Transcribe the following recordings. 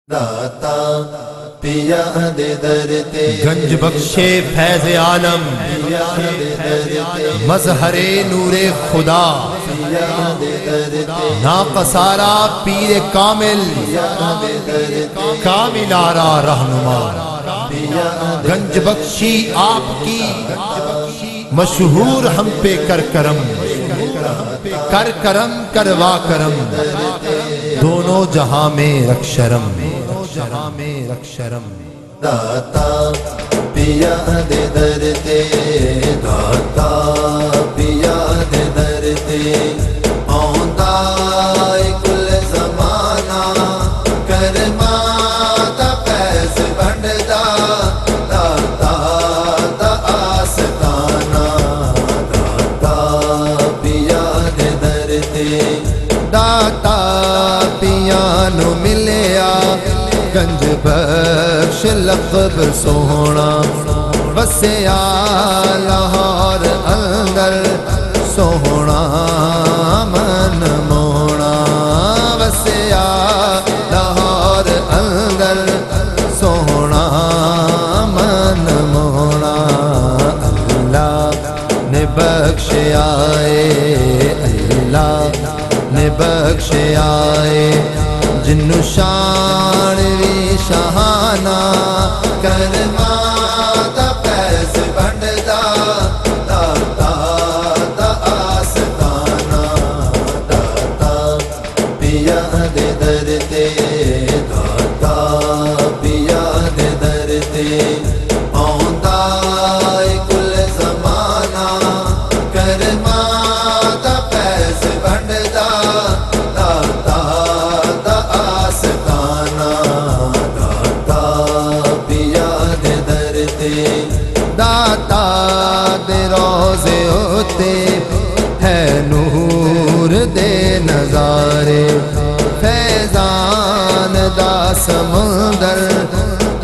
दाता पिया दे दर ते गंज बख्शे फैज आलम पिया दे दर ते मजहरे नूरे खुदा पिया दे दर ते ना कसारा पीर कामिल पिया दे दर ते कामिलारा रहनुमा पिया गंज बख्शी आपकी मशहूर हम पे कर करम करवा करम दोनों जहां में रक्षरम दाता पिया दे दर ते दाता पिया दे दर ते आंदा कुल जमाना करमा दा पैस बंडदा दाता दा आस्ताना दाता पिया दे दर ते दाता पिया नु मिलिया गंज बख्श लक़ब सोहना वसिया लाहौर अंदर सोहना मन मोहना वसिया लाहौर अंदर सोहना मन मोहना अल्लाह ने बख्शे आए अल्लाह ने बख्शे आए जिन्नु शान वी शहाना करमा दा पैस बंडदा दाता दा आस्ताना दाता पिया दे दर ते दाता पिया दे दर ते आंदा कुल जमाना करमा दा पैस बंडदा दाता दाता दे रोज़े होते है नूर दे नजारे फैजान दा समुंदर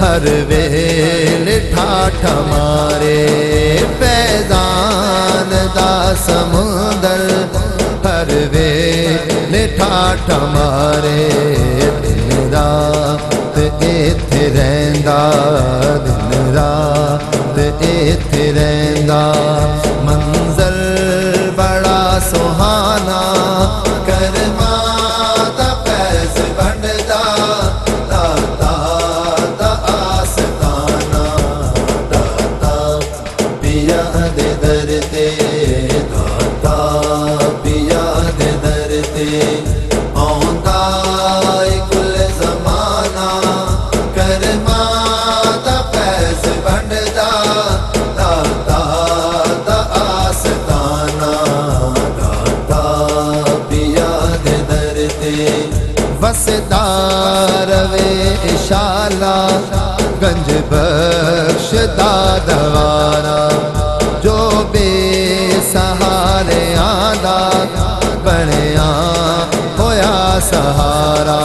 हर वेल ठाठ मारे फैजान दा समुंदर हर वेल ठाठ मारे दिन रात इत्थे रहिंदा दिन रात इत्थे रहिंदा मंजर बड़ा सुहाना करमा दा पैस बंडदा दाता दा आस्ताना दाता पिया दे दर ते दाता पिया दे दर ते आंदा कुल जमाना करमा दा पैस बंडदा दाता दा आस्ताना दाता पिया दे दर ते वसदार वे इशाला गंज बख्श दा दवारा जो बेसहारे आदा बनिया होया सहारा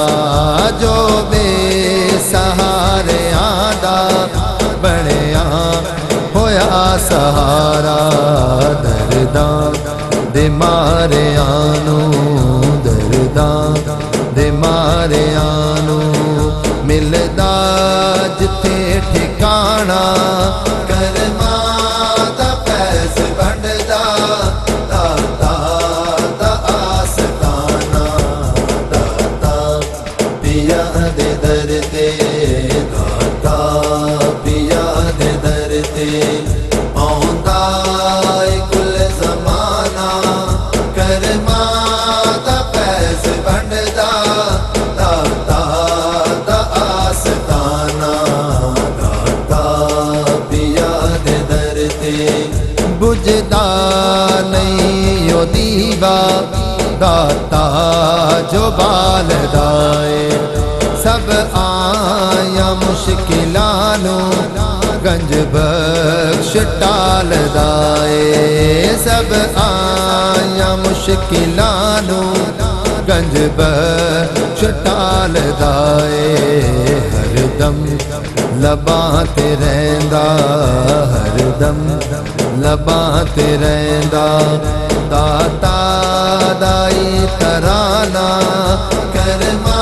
जो बेसहारे आदा बनिया होया सहारा दर्दां दे मारे आनू दर्दां दे मारे आनू मिलदा जिथे ठिकाना करमा दा पैस बंडदा दाता दा आस्ताना दाता पिया दे दर ते दाता पिया दे दर ते आंदा कुल जमाना करमा दा पैस बंडदा दाता दा आस्ताना दाता पिया दे दर ते बुझदा नहीं ओ दीवा दाता जो बालदाए सब आया मुश्किलानो गंज बख्श टालदाए सब आया मुश्किलानो गंज बख्श टालदाए हरदम लबां ते रहिंदा हरदम लबां ते रहिंदा दाता दाई तराना करमा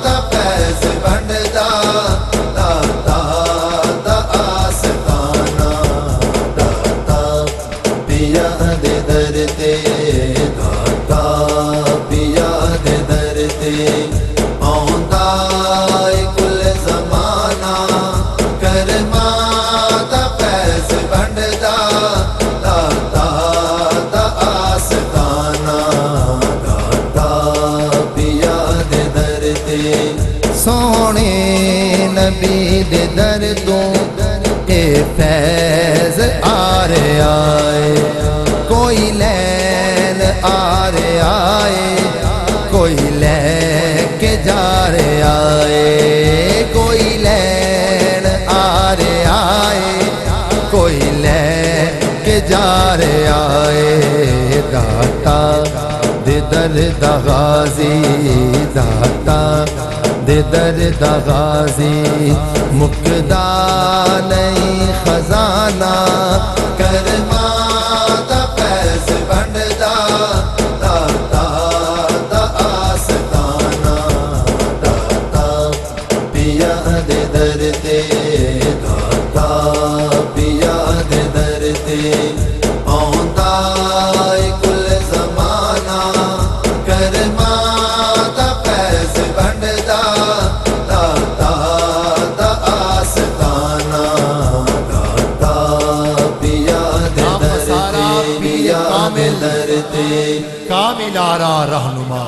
दा पैस बंड सोने नबी दे दर तो ए फैज आ रे आए, कोई लैन आ रे आए, कोई लेके जा रे आए, कोई लैन आ रे आए, कोई लेके जा रे आए। दाता दे दर दा गाजी, दाता दे दर दा गाजी, मुकदा नहीं खजाना, करमा दा पैस बंडदा, दाता दा आस्ताना, दाता पिया दे दर ते, दाता पिया दे दर ते, आंदा कुल जमाना, करमा दा पैस बंडदा, दाता दा आस्ताना, दाता पिया दे दर ते, पिया दे दर ते, कामिलारा रहनुमा।